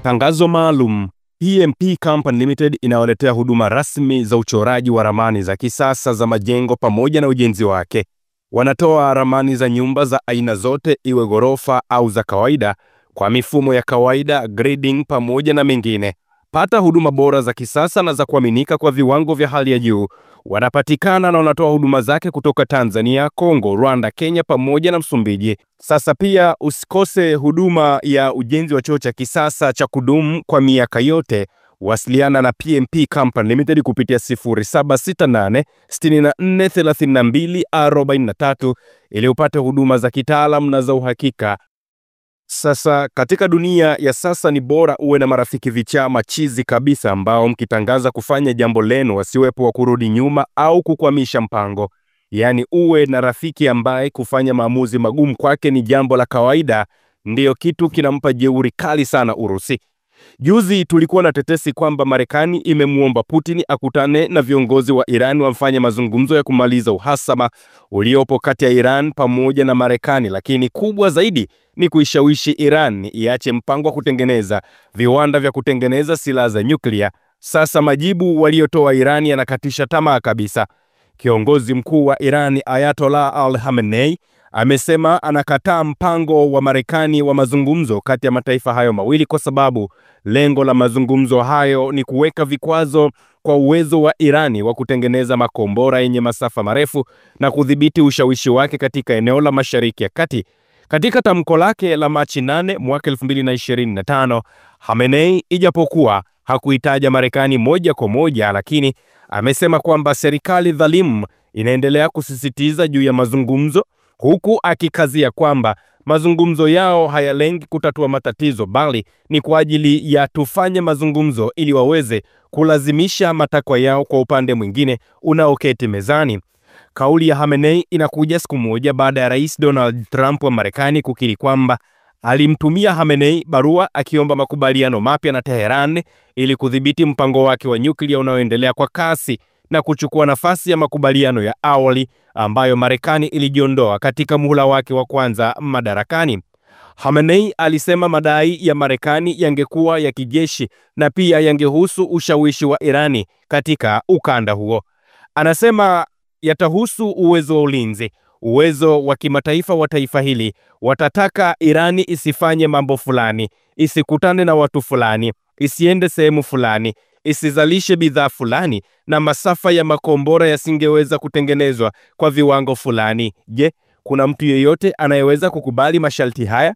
Tangazo maalum. PMP Company Limited inawaletea huduma rasmi za uchoraji wa ramani za kisasa za majengo pamoja na ujenzi wake. Wanatoa ramani za nyumba za aina zote, iwe ghorofa au za kawaida, kwa mifumo ya kawaida, grading pamoja na mengine. Pata huduma bora za kisasa na za kuaminika kwa viwango vya hali ya juu. Wanapatikana na wanatoa huduma zake kutoka Tanzania, Kongo, Rwanda, Kenya pamoja na Msumbiji. Sasa pia usikose huduma ya ujenzi wa choo cha kisasa cha kudumu kwa miaka yote. Wasiliana na PMP Company Limited kupitia 0768 64 32 43 ili upate huduma za kitaalamu na za uhakika. Sasa katika dunia ya sasa ni bora uwe na marafiki vichaa machizi kabisa ambao mkitangaza kufanya jambo lenu wasiwepo wa kurudi nyuma au kukwamisha mpango. Yaani uwe na rafiki ambaye kufanya maamuzi magumu kwake ni jambo la kawaida, ndiyo kitu kinampa jeuri kali sana Urusi. Juzi tulikuwa na tetesi kwamba Marekani imemuomba Putin akutane na viongozi wa Iran wafanye mazungumzo ya kumaliza uhasama uliopo kati ya Iran pamoja na Marekani, lakini kubwa zaidi ni kuishawishi Iran iache mpango wa kutengeneza viwanda vya kutengeneza silaha za nyuklia. Sasa majibu waliotoa Iran yanakatisha tamaa kabisa. Kiongozi mkuu wa Iran Ayatollah Al-Khamenei amesema anakataa mpango wa Marekani wa mazungumzo kati ya mataifa hayo mawili kwa sababu lengo la mazungumzo hayo ni kuweka vikwazo kwa uwezo wa Irani wa kutengeneza makombora yenye masafa marefu na kudhibiti ushawishi wake katika eneo la Mashariki ya Kati. Katika tamko lake la Machi 8 mwaka 2025, Khamenei ijapokuwa hakuitaja Marekani moja kwa moja, lakini amesema kwamba serikali dhalimu inaendelea kusisitiza juu ya mazungumzo, huku akikazia kwamba mazungumzo yao hayalengi kutatua matatizo bali ni kwa ajili ya tufanye mazungumzo ili waweze kulazimisha matakwa yao kwa upande mwingine unaoketi mezani. Kauli ya Khamenei inakuja siku moja baada ya Rais Donald Trump wa Marekani kukiri kwamba alimtumia Khamenei barua akiomba makubaliano mapya na Teheran ili kudhibiti mpango wake wa nyuklia unaoendelea kwa kasi na kuchukua nafasi ya makubaliano ya awali ambayo Marekani ilijiondoa katika muhula wake wa kwanza madarakani. Khamenei alisema madai ya Marekani yangekuwa ya kijeshi na pia yangehusu ushawishi wa Irani katika ukanda huo. Anasema yatahusu uwezo wa ulinzi, uwezo wa kimataifa wa taifa hili. Watataka Irani isifanye mambo fulani, isikutane na watu fulani, isiende sehemu fulani, isizalishe bidhaa fulani, na masafa ya makombora yasingeweza kutengenezwa kwa viwango fulani. Je, kuna mtu yeyote anayeweza kukubali masharti haya?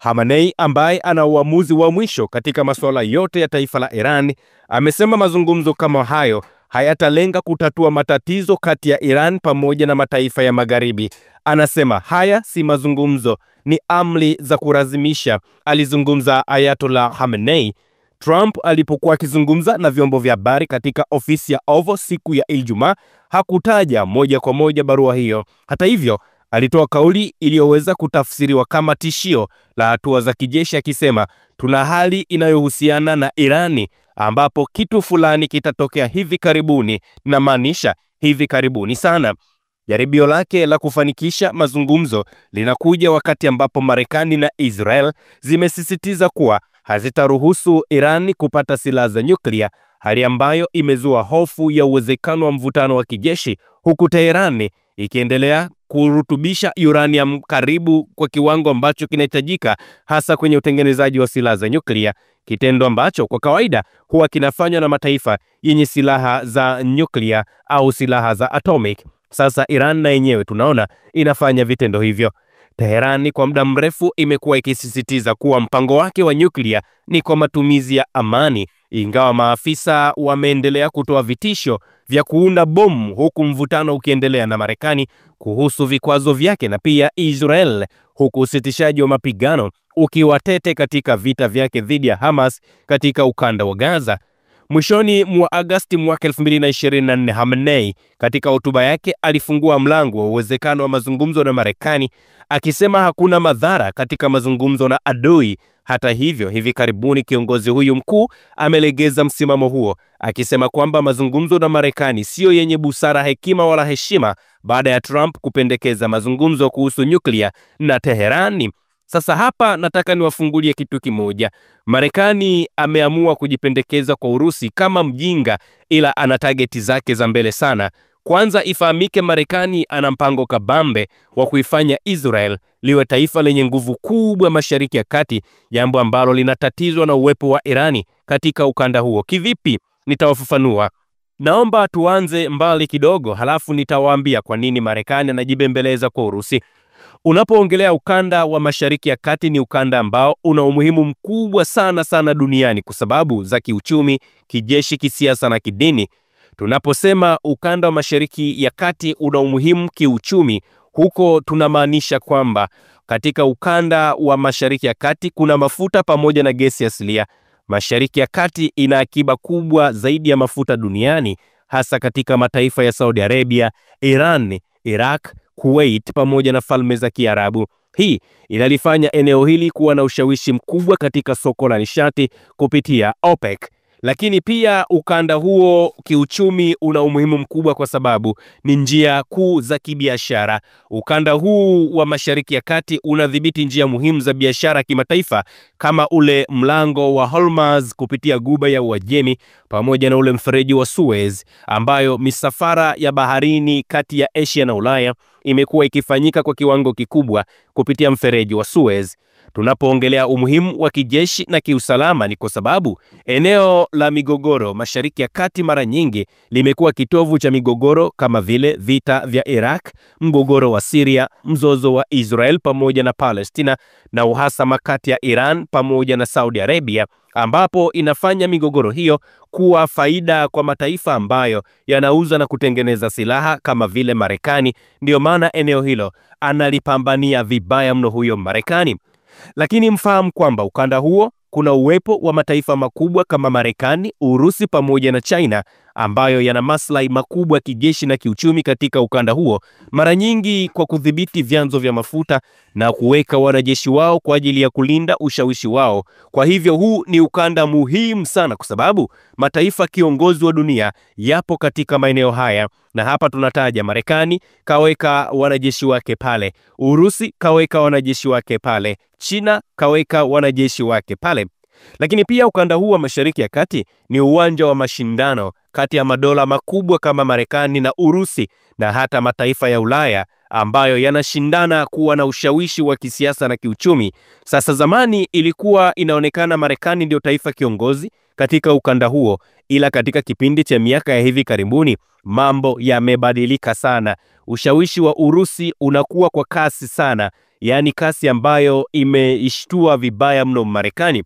Khamenei, ambaye ana uamuzi wa mwisho katika masuala yote ya taifa la Iran, amesema mazungumzo kama hayo hayatalenga kutatua matatizo kati ya Iran pamoja na mataifa ya Magharibi. Anasema haya si mazungumzo, ni amri za kulazimisha. Alizungumza Ayatollah Khamenei Trump alipokuwa akizungumza na vyombo vya habari katika ofisi ya Oval siku ya Ijumaa. Hakutaja moja kwa moja barua hiyo. Hata hivyo, alitoa kauli iliyoweza kutafsiriwa kama tishio la hatua za kijeshi, akisema tuna hali inayohusiana na Irani ambapo kitu fulani kitatokea hivi karibuni, na maanisha hivi karibuni sana. Jaribio lake la kufanikisha mazungumzo linakuja wakati ambapo Marekani na Israel zimesisitiza kuwa hazitaruhusu Irani kupata silaha za nyuklia, hali ambayo imezua hofu ya uwezekano wa mvutano wa kijeshi, huku Teherani ikiendelea kurutubisha uranium karibu kwa kiwango ambacho kinahitajika hasa kwenye utengenezaji wa silaha za nyuklia, kitendo ambacho kwa kawaida huwa kinafanywa na mataifa yenye silaha za nyuklia au silaha za atomic. Sasa Iran na yenyewe tunaona inafanya vitendo hivyo. Teherani kwa muda mrefu imekuwa ikisisitiza kuwa mpango wake wa nyuklia ni kwa matumizi ya amani, ingawa maafisa wameendelea kutoa vitisho vya kuunda bomu, huku mvutano ukiendelea na Marekani kuhusu vikwazo vyake na pia Israel, huku usitishaji wa mapigano ukiwa tete katika vita vyake dhidi ya Hamas katika ukanda wa Gaza. Mwishoni mwa Agosti mwaka 2024, Khamenei katika hotuba yake alifungua mlango wa uwezekano wa mazungumzo na Marekani, akisema hakuna madhara katika mazungumzo na adui. Hata hivyo, hivi karibuni kiongozi huyu mkuu amelegeza msimamo huo, akisema kwamba mazungumzo na Marekani sio yenye busara, hekima wala heshima baada ya Trump kupendekeza mazungumzo kuhusu nyuklia na Teherani. Sasa hapa nataka niwafungulie kitu kimoja. Marekani ameamua kujipendekeza kwa Urusi kama mjinga, ila ana targeti zake za mbele sana. Kwanza ifahamike, Marekani ana mpango kabambe wa kuifanya Israel liwe taifa lenye nguvu kubwa Mashariki ya Kati, jambo ambalo linatatizwa na uwepo wa Irani katika ukanda huo. Kivipi? Nitawafafanua. Naomba tuanze mbali kidogo, halafu nitawaambia kwa nini Marekani anajibembeleza kwa Urusi. Unapoongelea ukanda wa Mashariki ya Kati, ni ukanda ambao una umuhimu mkubwa sana duniani kwa sababu za kiuchumi, kijeshi, kisiasa na kidini. Tunaposema ukanda wa Mashariki ya Kati una umuhimu kiuchumi, huko tunamaanisha kwamba katika ukanda wa Mashariki ya Kati kuna mafuta pamoja na gesi asilia. Mashariki ya Kati ina akiba kubwa zaidi ya mafuta duniani, hasa katika mataifa ya Saudi Arabia, Iran, Iraq, Kuwait pamoja na Falme za Kiarabu. Hii inalifanya eneo hili kuwa na ushawishi mkubwa katika soko la nishati kupitia OPEC. Lakini pia ukanda huo kiuchumi una umuhimu mkubwa kwa sababu ni njia kuu za kibiashara. Ukanda huu wa Mashariki ya Kati unadhibiti njia muhimu za biashara kimataifa kama ule mlango wa Hormuz kupitia Ghuba ya Uajemi pamoja na ule mfereji wa Suez, ambayo misafara ya baharini kati ya Asia na Ulaya imekuwa ikifanyika kwa kiwango kikubwa kupitia mfereji wa Suez. Tunapoongelea umuhimu wa kijeshi na kiusalama, ni kwa sababu eneo la migogoro Mashariki ya Kati mara nyingi limekuwa kitovu cha migogoro kama vile vita vya Iraq, mgogoro wa Syria, mzozo wa Israel pamoja na Palestina, na uhasama kati ya Iran pamoja na Saudi Arabia, ambapo inafanya migogoro hiyo kuwa faida kwa mataifa ambayo yanauza na kutengeneza silaha kama vile Marekani. Ndio maana eneo hilo analipambania vibaya mno huyo Marekani. Lakini mfahamu kwamba ukanda huo kuna uwepo wa mataifa makubwa kama Marekani, Urusi pamoja na China ambayo yana maslahi makubwa kijeshi na kiuchumi katika ukanda huo, mara nyingi kwa kudhibiti vyanzo vya mafuta na kuweka wanajeshi wao kwa ajili ya kulinda ushawishi wao. Kwa hivyo huu ni ukanda muhimu sana kwa sababu mataifa kiongozi wa dunia yapo katika maeneo haya, na hapa tunataja Marekani kaweka wanajeshi wake pale, Urusi kaweka wanajeshi wake pale, China kaweka wanajeshi wake pale. Lakini pia ukanda huu wa Mashariki ya Kati ni uwanja wa mashindano kati ya madola makubwa kama Marekani na Urusi na hata mataifa ya Ulaya ambayo yanashindana kuwa na ushawishi wa kisiasa na kiuchumi. Sasa zamani ilikuwa inaonekana Marekani ndio taifa kiongozi katika ukanda huo, ila katika kipindi cha miaka ya hivi karibuni mambo yamebadilika sana. Ushawishi wa Urusi unakuwa kwa kasi sana, yani kasi ambayo imeishtua vibaya mno Marekani.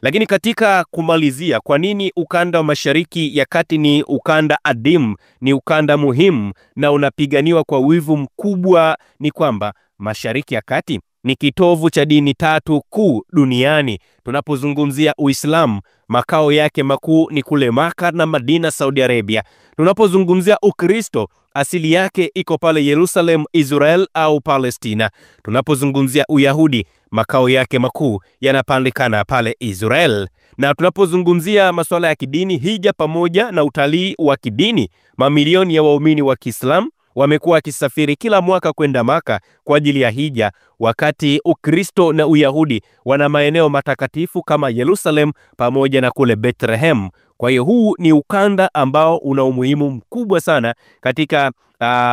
Lakini katika kumalizia, kwa nini ukanda wa Mashariki ya Kati ni ukanda adimu, ni ukanda muhimu na unapiganiwa kwa wivu mkubwa, ni kwamba Mashariki ya Kati ni kitovu cha dini tatu kuu duniani. Tunapozungumzia Uislamu, makao yake makuu ni kule Maka na Madina, Saudi Arabia. Tunapozungumzia Ukristo, asili yake iko pale Yerusalem, Israel au Palestina. Tunapozungumzia Uyahudi, makao yake makuu yanapatikana pale Israel. Na tunapozungumzia masuala ya kidini, hija pamoja na utalii wa kidini, mamilioni ya waumini wa Kiislamu wamekuwa wakisafiri kila mwaka kwenda Maka kwa ajili ya hija, wakati Ukristo na Uyahudi wana maeneo matakatifu kama Yerusalem pamoja na kule Bethlehem. Kwa hiyo huu ni ukanda ambao una umuhimu mkubwa sana katika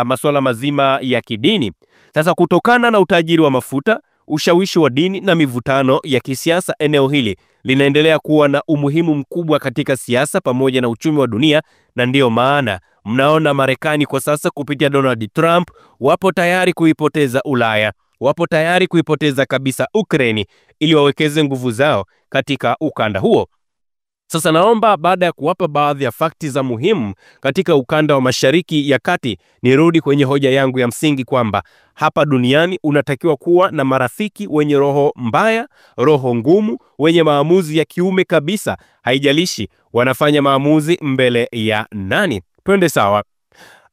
masuala mazima ya kidini. Sasa kutokana na utajiri wa mafuta, ushawishi wa dini na mivutano ya kisiasa, eneo hili linaendelea kuwa na umuhimu mkubwa katika siasa pamoja na uchumi wa dunia, na ndiyo maana mnaona Marekani kwa sasa kupitia Donald Trump wapo tayari kuipoteza Ulaya, wapo tayari kuipoteza kabisa Ukraine ili wawekeze nguvu zao katika ukanda huo. Sasa naomba baada ya kuwapa baadhi ya fakti za muhimu katika ukanda wa Mashariki ya Kati, nirudi kwenye hoja yangu ya msingi kwamba hapa duniani unatakiwa kuwa na marafiki wenye roho mbaya, roho ngumu, wenye maamuzi ya kiume kabisa, haijalishi wanafanya maamuzi mbele ya nani. Twende sawa.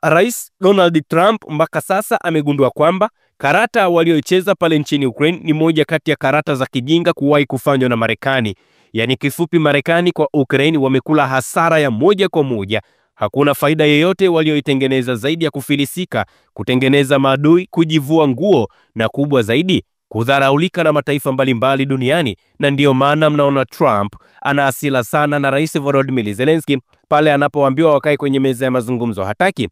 Rais Donald Trump mpaka sasa amegundua kwamba karata walioicheza pale nchini Ukraine ni moja kati ya karata za kijinga kuwahi kufanywa na Marekani. Yani kifupi, Marekani kwa Ukraine wamekula hasara ya moja kwa moja. Hakuna faida yoyote walioitengeneza zaidi ya kufilisika, kutengeneza maadui, kujivua nguo na kubwa zaidi kudharaulika na mataifa mbalimbali duniani, na ndiyo maana mnaona Trump ana hasira sana na Rais Volodymyr Zelensky pale anapoambiwa wakae kwenye meza ya mazungumzo hataki.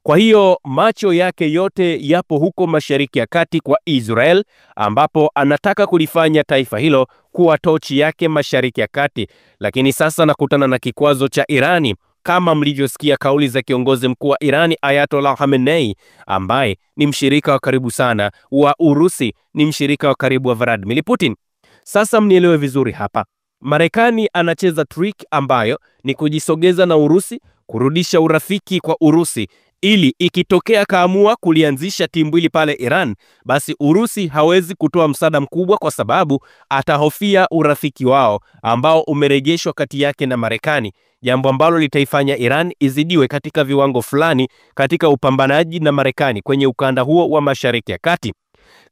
Kwa hiyo macho yake yote yapo huko Mashariki ya Kati kwa Israel, ambapo anataka kulifanya taifa hilo kuwa tochi yake Mashariki ya Kati. Lakini sasa nakutana na kikwazo cha Irani, kama mlivyosikia kauli za kiongozi mkuu wa Irani Ayatollah Khamenei, ambaye ni mshirika wa karibu sana wa Urusi, ni mshirika wa karibu wa Vladimir Putin. Sasa mnielewe vizuri hapa. Marekani anacheza trick ambayo ni kujisogeza na Urusi, kurudisha urafiki kwa Urusi, ili ikitokea kaamua kulianzisha timbwili pale Iran, basi Urusi hawezi kutoa msaada mkubwa, kwa sababu atahofia urafiki wao ambao umerejeshwa kati yake na Marekani, jambo ambalo litaifanya Iran izidiwe katika viwango fulani katika upambanaji na Marekani kwenye ukanda huo wa Mashariki ya Kati.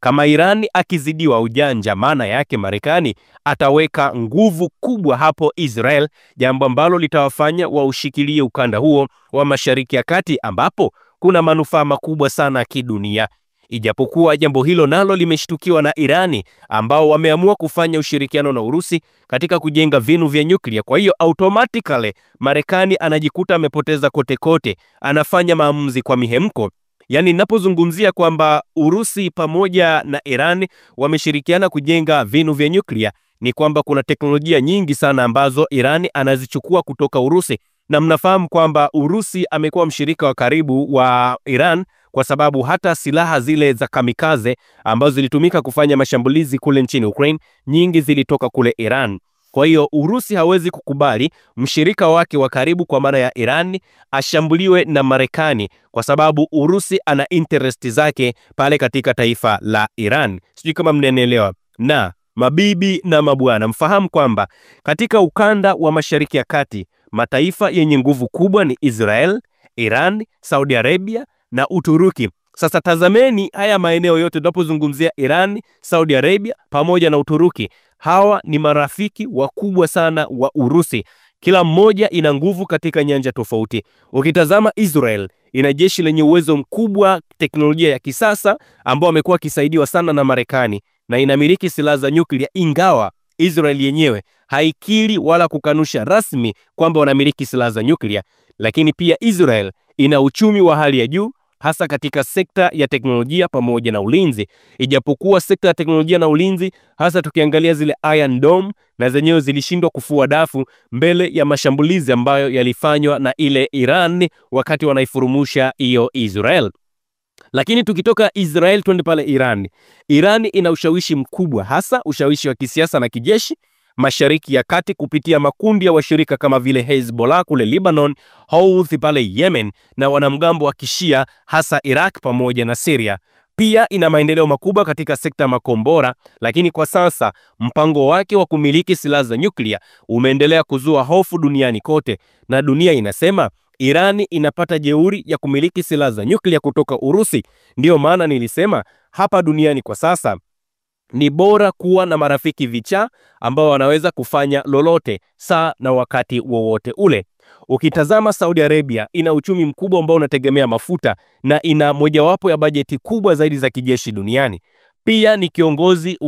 Kama Iran akizidiwa ujanja, maana yake Marekani ataweka nguvu kubwa hapo Israel, jambo ambalo litawafanya waushikilie ukanda huo wa Mashariki ya Kati, ambapo kuna manufaa makubwa sana kidunia. Ijapokuwa jambo hilo nalo limeshtukiwa na Irani, ambao wameamua kufanya ushirikiano na Urusi katika kujenga vinu vya nyuklia. Kwa hiyo automatically Marekani anajikuta amepoteza kote kote, anafanya maamuzi kwa mihemko. Yaani ninapozungumzia kwamba Urusi pamoja na Iran wameshirikiana kujenga vinu vya nyuklia, ni kwamba kuna teknolojia nyingi sana ambazo Iran anazichukua kutoka Urusi, na mnafahamu kwamba Urusi amekuwa mshirika wa karibu wa Iran, kwa sababu hata silaha zile za kamikaze ambazo zilitumika kufanya mashambulizi kule nchini Ukraine, nyingi zilitoka kule Iran. Kwa hiyo Urusi hawezi kukubali mshirika wake wa karibu kwa maana ya Iran ashambuliwe na Marekani, kwa sababu Urusi ana interest zake pale katika taifa la Iran. Sijui kama mnanielewa. Na mabibi na mabwana, mfahamu kwamba katika ukanda wa Mashariki ya Kati, mataifa yenye nguvu kubwa ni Israel, Iran, Saudi Arabia na Uturuki. Sasa tazameni haya maeneo yote tunapozungumzia Iran, Saudi Arabia pamoja na Uturuki. Hawa ni marafiki wakubwa sana wa Urusi. Kila mmoja ina nguvu katika nyanja tofauti. Ukitazama Israel ina jeshi lenye uwezo mkubwa, teknolojia ya kisasa ambao amekuwa akisaidiwa sana na Marekani, na inamiliki silaha za nyuklia, ingawa Israel yenyewe haikiri wala kukanusha rasmi kwamba wanamiliki silaha za nyuklia. Lakini pia Israel ina uchumi wa hali ya juu, hasa katika sekta ya teknolojia pamoja na ulinzi. Ijapokuwa sekta ya teknolojia na ulinzi, hasa tukiangalia zile Iron Dome, na zenyewe zilishindwa kufua dafu mbele ya mashambulizi ambayo yalifanywa na ile Iran wakati wanaifurumusha hiyo Israel. Lakini tukitoka Israel twende pale Iran. Iran ina ushawishi mkubwa, hasa ushawishi wa kisiasa na kijeshi Mashariki ya Kati kupitia makundi ya washirika kama vile Hezbollah kule Lebanon, Houthi pale Yemen, na wanamgambo wa Kishia hasa Iraq pamoja na Syria. Pia ina maendeleo makubwa katika sekta ya makombora, lakini kwa sasa mpango wake wa kumiliki silaha za nyuklia umeendelea kuzua hofu duniani kote, na dunia inasema Irani inapata jeuri ya kumiliki silaha za nyuklia kutoka Urusi. Ndiyo maana nilisema hapa duniani kwa sasa ni bora kuwa na marafiki vichaa ambao wanaweza kufanya lolote saa na wakati wowote ule. Ukitazama Saudi Arabia ina uchumi mkubwa ambao unategemea mafuta, na ina mojawapo ya bajeti kubwa zaidi za kijeshi duniani. Pia ni kiongozi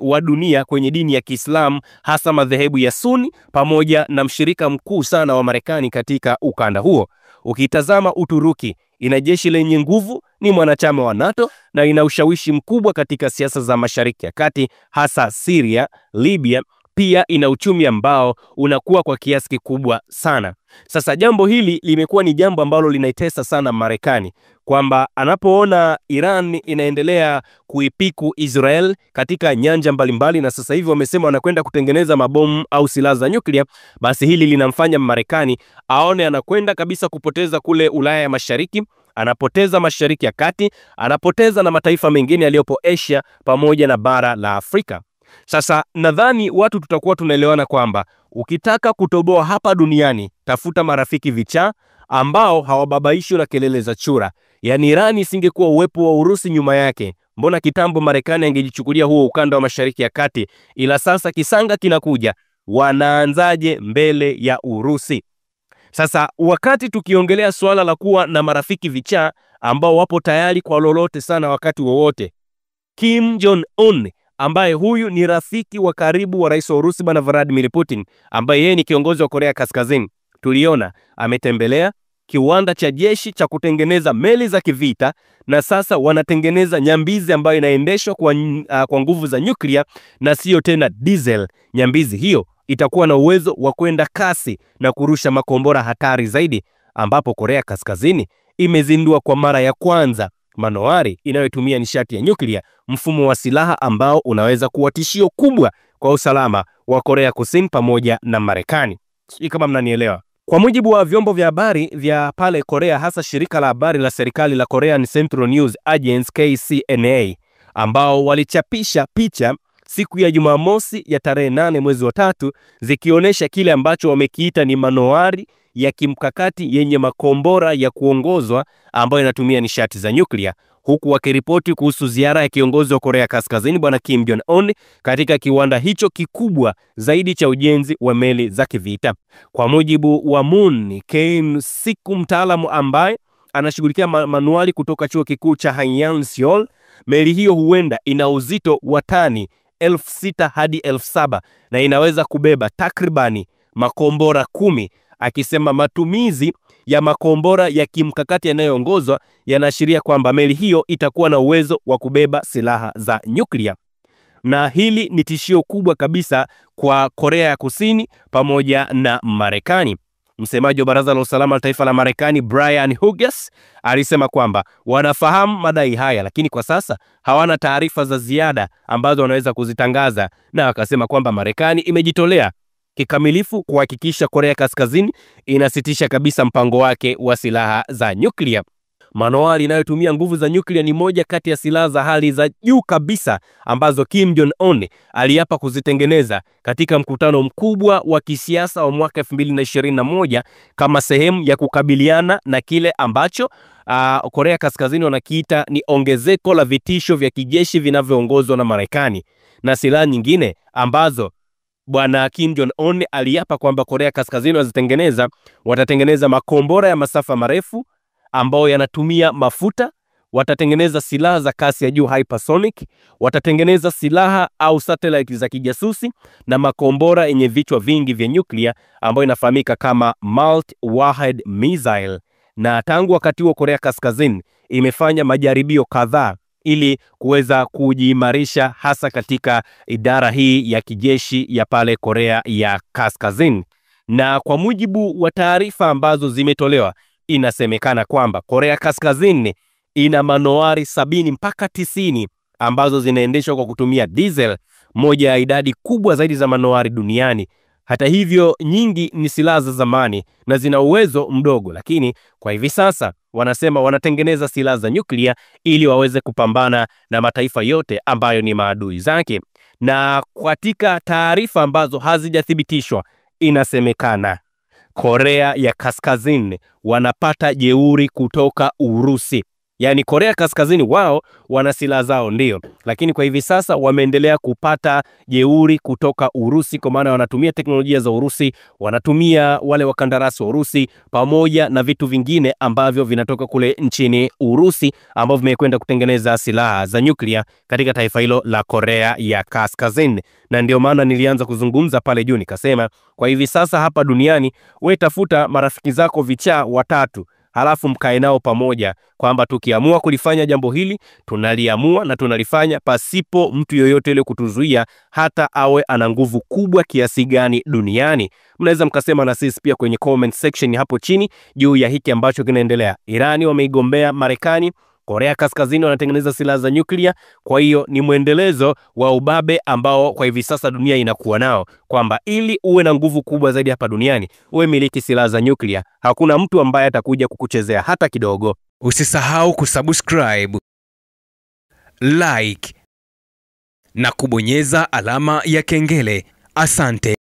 wa dunia kwenye dini ya Kiislamu, hasa madhehebu ya Sunni, pamoja na mshirika mkuu sana wa Marekani katika ukanda huo. Ukitazama Uturuki ina jeshi lenye nguvu, ni mwanachama wa NATO na ina ushawishi mkubwa katika siasa za Mashariki ya Kati, hasa Syria, Libya. Pia ina uchumi ambao unakuwa kwa kiasi kikubwa sana. Sasa jambo hili limekuwa ni jambo ambalo linaitesa sana Marekani, kwamba anapoona Iran inaendelea kuipiku Israel katika nyanja mbalimbali, na sasa hivi wamesema wanakwenda kutengeneza mabomu au silaha za nyuklia, basi hili linamfanya Marekani aone anakwenda kabisa kupoteza kule Ulaya ya Mashariki, anapoteza Mashariki ya Kati, anapoteza na mataifa mengine yaliyopo Asia pamoja na bara la Afrika. Sasa nadhani watu tutakuwa tunaelewana kwamba ukitaka kutoboa hapa duniani, tafuta marafiki vichaa ambao hawababaishwi na kelele za chura. Yaani Iran isingekuwa uwepo wa Urusi nyuma yake, mbona kitambo Marekani angejichukulia huo ukanda wa Mashariki ya Kati? Ila sasa kisanga kinakuja, wanaanzaje mbele ya Urusi? Sasa wakati tukiongelea swala la kuwa na marafiki vichaa ambao wapo tayari kwa lolote sana wakati wowote. Kim Jong-un ambaye huyu ni rafiki wa karibu wa rais wa Urusi bwana Vladimir Putin, ambaye yeye ni kiongozi wa Korea Kaskazini, tuliona ametembelea kiwanda cha jeshi cha kutengeneza meli za kivita, na sasa wanatengeneza nyambizi ambayo inaendeshwa kwa nguvu za nyuklia na sio tena diesel. Nyambizi hiyo itakuwa na uwezo wa kwenda kasi na kurusha makombora hatari zaidi, ambapo Korea Kaskazini imezindua kwa mara ya kwanza manowari inayotumia nishati ya nyuklia, mfumo wa silaha ambao unaweza kuwa tishio kubwa kwa usalama wa Korea Kusini pamoja na Marekani. Sijui kama mnanielewa. Kwa mujibu wa vyombo vya habari vya pale Korea, hasa shirika la habari la serikali la Korean Central News Agency KCNA, ambao walichapisha picha siku ya Jumamosi ya tarehe 8 mwezi wa 3 zikionyesha kile ambacho wamekiita ni manowari ya kimkakati yenye makombora ya kuongozwa ambayo inatumia nishati za nyuklia, huku wakiripoti kuhusu ziara ya kiongozi wa Korea Kaskazini bwana Kim Jong-un katika kiwanda hicho kikubwa zaidi cha ujenzi wa meli za kivita. Kwa mujibu wa Moon Kim-siku, mtaalamu ambaye anashughulikia manuali kutoka chuo kikuu cha Hanyang Seoul, meli hiyo huenda ina uzito wa tani 6,000 hadi 7,000 na inaweza kubeba takribani makombora 10, akisema matumizi ya makombora ya kimkakati yanayoongozwa yanaashiria kwamba meli hiyo itakuwa na uwezo wa kubeba silaha za nyuklia, na hili ni tishio kubwa kabisa kwa Korea ya Kusini pamoja na Marekani. Msemaji wa Baraza la Usalama la Taifa la Marekani Brian Hughes alisema kwamba wanafahamu madai haya, lakini kwa sasa hawana taarifa za ziada ambazo wanaweza kuzitangaza, na akasema kwamba Marekani imejitolea kikamilifu kuhakikisha Korea Kaskazini inasitisha kabisa mpango wake wa silaha za nyuklia. Manowari inayotumia nguvu za nyuklia ni moja kati ya silaha za hali za juu kabisa ambazo Kim Jong-un aliapa kuzitengeneza katika mkutano mkubwa wa kisiasa wa mwaka 2021 kama sehemu ya kukabiliana na kile ambacho Korea Kaskazini wanakiita ni ongezeko la vitisho vya kijeshi vinavyoongozwa na Marekani. Na silaha nyingine ambazo bwana Kim Jong-un aliapa kwamba Korea Kaskazini watatengeneza makombora ya masafa marefu ambao yanatumia mafuta, watatengeneza silaha za kasi ya juu hypersonic, watatengeneza silaha au satellite za kijasusi na makombora yenye vichwa vingi vya nyuklia ambayo inafahamika kama multi-warhead missile. Na tangu wakati huo Korea Kaskazini imefanya majaribio kadhaa ili kuweza kujiimarisha hasa katika idara hii ya kijeshi ya pale Korea ya Kaskazini. Na kwa mujibu wa taarifa ambazo zimetolewa, inasemekana kwamba Korea Kaskazini ina manowari 70 mpaka 90 ambazo zinaendeshwa kwa kutumia diesel, moja ya idadi kubwa zaidi za manowari duniani. Hata hivyo, nyingi ni silaha za zamani na zina uwezo mdogo, lakini kwa hivi sasa wanasema wanatengeneza silaha za nyuklia ili waweze kupambana na mataifa yote ambayo ni maadui zake. Na katika taarifa ambazo hazijathibitishwa, inasemekana Korea ya Kaskazini wanapata jeuri kutoka Urusi. Yaani Korea Kaskazini wao wana silaha zao ndio, lakini kwa hivi sasa wameendelea kupata jeuri kutoka Urusi, kwa maana wanatumia teknolojia za Urusi, wanatumia wale wakandarasi wa Urusi pamoja na vitu vingine ambavyo vinatoka kule nchini Urusi ambavyo vimekwenda kutengeneza silaha za nyuklia katika taifa hilo la Korea ya Kaskazini. Na ndio maana nilianza kuzungumza pale juu nikasema kwa hivi sasa hapa duniani wewe tafuta marafiki zako vichaa 3, halafu mkae nao pamoja kwamba tukiamua kulifanya jambo hili tunaliamua na tunalifanya pasipo mtu yoyote ile kutuzuia, hata awe ana nguvu kubwa kiasi gani duniani. Mnaweza mkasema na sisi pia kwenye comment section hapo chini juu ya hiki ambacho kinaendelea. Irani wameigombea Marekani, Korea Kaskazini wanatengeneza silaha za nyuklia. Kwa hiyo ni muendelezo wa ubabe ambao kwa hivi sasa dunia inakuwa nao, kwamba ili uwe na nguvu kubwa zaidi hapa duniani uwe miliki silaha za nyuklia. Hakuna mtu ambaye atakuja kukuchezea hata kidogo. Usisahau kusubscribe, like na kubonyeza alama ya kengele. Asante.